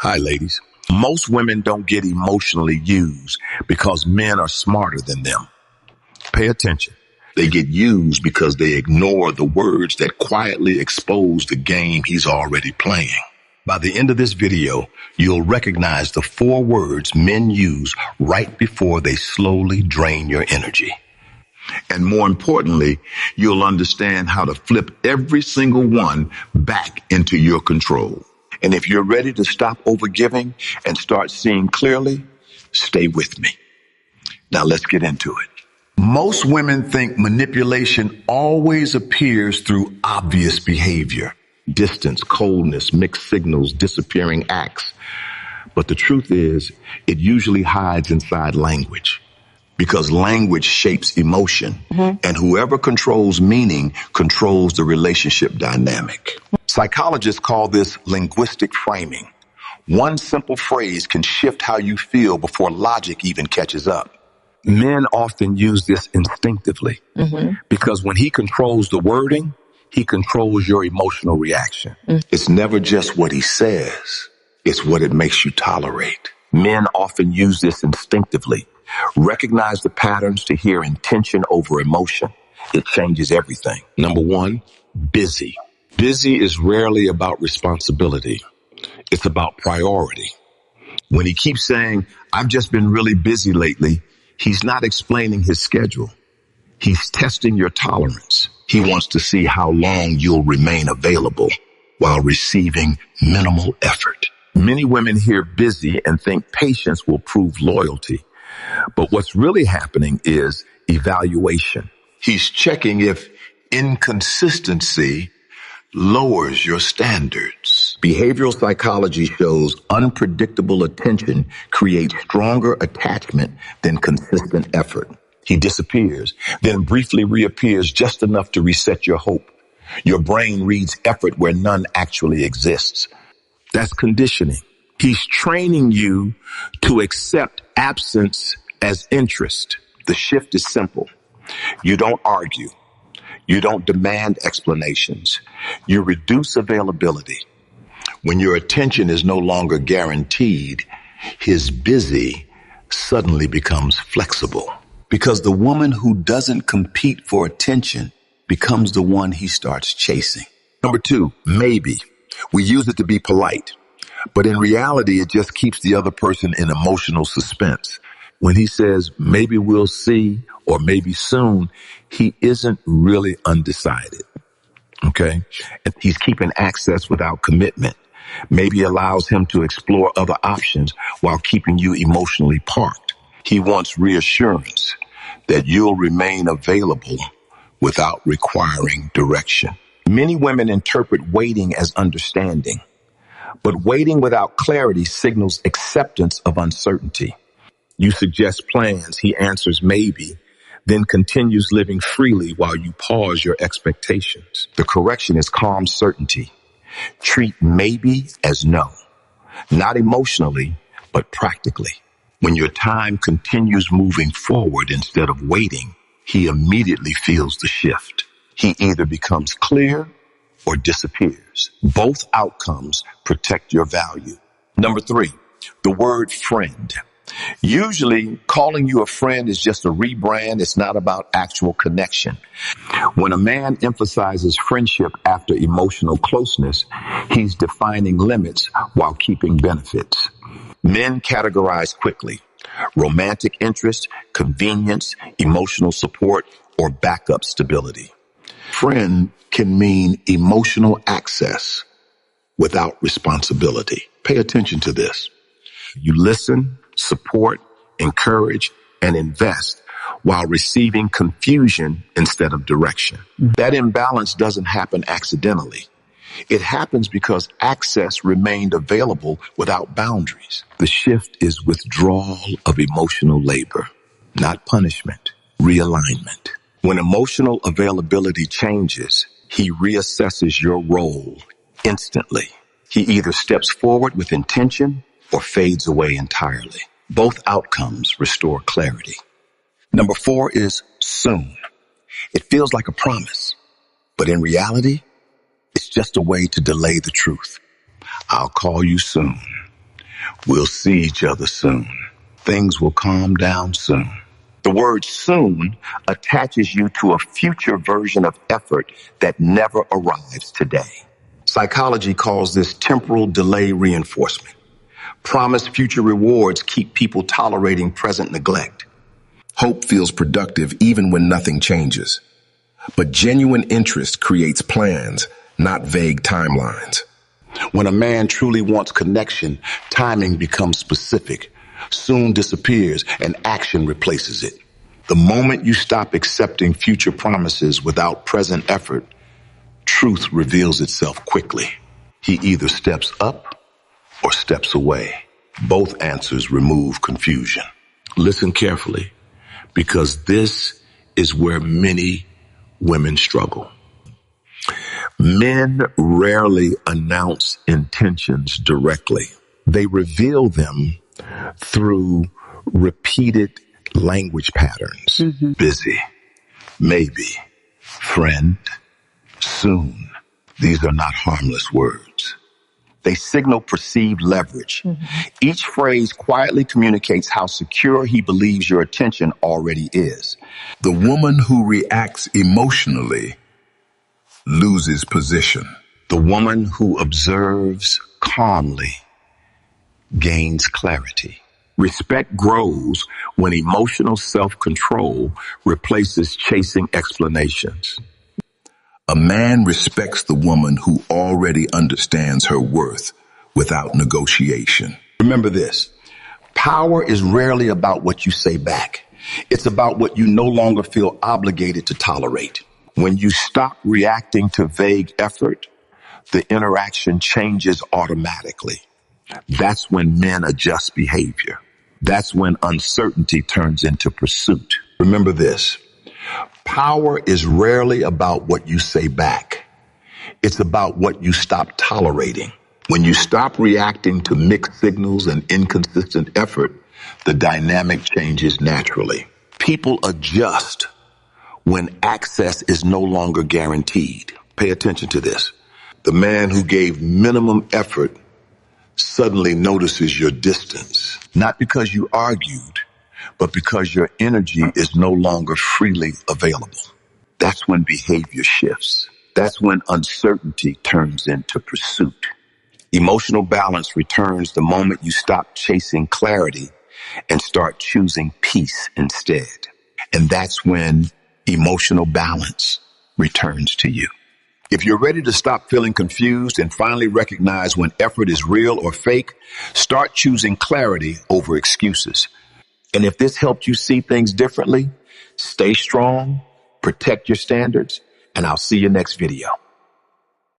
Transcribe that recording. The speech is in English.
Hi, ladies. Most women don't get emotionally used because men are smarter than them. Pay attention. They get used because they ignore the words that quietly expose the game he's already playing. By the end of this video, you'll recognize the 4 words men use right before they slowly drain your energy. And more importantly, you'll understand how to flip every single one back into your control. And if you're ready to stop overgiving and start seeing clearly, stay with me. Now let's get into it. Most women think manipulation always appears through obvious behavior. Distance, coldness, mixed signals, disappearing acts. But the truth is, it usually hides inside language. Because language shapes emotion, and whoever controls meaning controls the relationship dynamic. Psychologists call this linguistic framing. One simple phrase can shift how you feel before logic even catches up. Men often use this instinctively because when he controls the wording, he controls your emotional reaction. It's never just what he says, it's what it makes you tolerate. Men often use this instinctively. Recognize the patterns to hear intention over emotion. It changes everything. Number 1, busy. Busy is rarely about responsibility. It's about priority. When he keeps saying, I've just been really busy lately, he's not explaining his schedule. He's testing your tolerance. He wants to see how long you'll remain available while receiving minimal effort. Many women hear busy and think patience will prove loyalty. But what's really happening is evaluation. He's checking if inconsistency lowers your standards. Behavioral psychology shows unpredictable attention creates stronger attachment than consistent effort. He disappears, then briefly reappears just enough to reset your hope. Your brain reads effort where none actually exists. That's conditioning. He's training you to accept absence as interest. The shift is simple. You don't argue. You don't demand explanations. You reduce availability. When your attention is no longer guaranteed, his busy suddenly becomes flexible. Because the woman who doesn't compete for attention becomes the one he starts chasing. Number 2, maybe. We use it to be polite. But in reality, it just keeps the other person in emotional suspense. When he says, maybe we'll see, or maybe soon, he isn't really undecided. Okay? And he's keeping access without commitment. Maybe allows him to explore other options while keeping you emotionally parked. He wants reassurance that you'll remain available without requiring direction. Many women interpret waiting as understanding. But waiting without clarity signals acceptance of uncertainty. You suggest plans, he answers maybe, then continues living freely while you pause your expectations. The correction is calm certainty. Treat maybe as no, not emotionally, but practically. When your time continues moving forward instead of waiting, he immediately feels the shift. He either becomes clear or disappears. Both outcomes protect your value. Number 3, the word friend. Usually, calling you a friend is just a rebrand. It's not about actual connection. When a man emphasizes friendship after emotional closeness, he's defining limits while keeping benefits. Men categorize quickly: romantic interest, convenience, emotional support, or backup stability. Friend can mean emotional access without responsibility. Pay attention to this. You listen, support, encourage, and invest while receiving confusion instead of direction. That imbalance doesn't happen accidentally. It happens because access remained available without boundaries. The shift is withdrawal of emotional labor, not punishment, realignment. When emotional availability changes, he reassesses your role instantly. He either steps forward with intention or fades away entirely. Both outcomes restore clarity. Number 4 is soon. It feels like a promise, but in reality, it's just a way to delay the truth. I'll call you soon. We'll see each other soon. Things will calm down soon. The word soon attaches you to a future version of effort that never arrives today. Psychology calls this temporal delay reinforcement. Promised future rewards keep people tolerating present neglect. Hope feels productive even when nothing changes. But genuine interest creates plans, not vague timelines. When a man truly wants connection, timing becomes specific, soon disappears, and action replaces it. The moment you stop accepting future promises without present effort, truth reveals itself quickly. He either steps up or steps away. Both answers remove confusion. Listen carefully, because this is where many women struggle. Men rarely announce intentions directly. They reveal them through repeated language patterns. Busy, maybe, friend, soon. These are not harmless words. They signal perceived leverage. Each phrase quietly communicates how secure he believes your attention already is. The woman who reacts emotionally loses position. The woman who observes calmly gains clarity. Respect grows when emotional self-control replaces chasing explanations. A man respects the woman who already understands her worth without negotiation. Remember this, power is rarely about what you say back. It's about what you no longer feel obligated to tolerate. When you stop reacting to vague effort, the interaction changes automatically. That's when men adjust behavior. That's when uncertainty turns into pursuit. Remember this, power is rarely about what you say back. It's about what you stop tolerating. When you stop reacting to mixed signals and inconsistent effort, the dynamic changes naturally. People adjust when access is no longer guaranteed. Pay attention to this. The man who gave minimum effort suddenly notices your distance, not because you argued, but because your energy is no longer freely available. That's when behavior shifts. That's when uncertainty turns into pursuit. Emotional balance returns the moment you stop chasing clarity and start choosing peace instead. And that's when emotional balance returns to you. If you're ready to stop feeling confused and finally recognize when effort is real or fake, start choosing clarity over excuses. And if this helped you see things differently, stay strong, protect your standards, and I'll see you next video.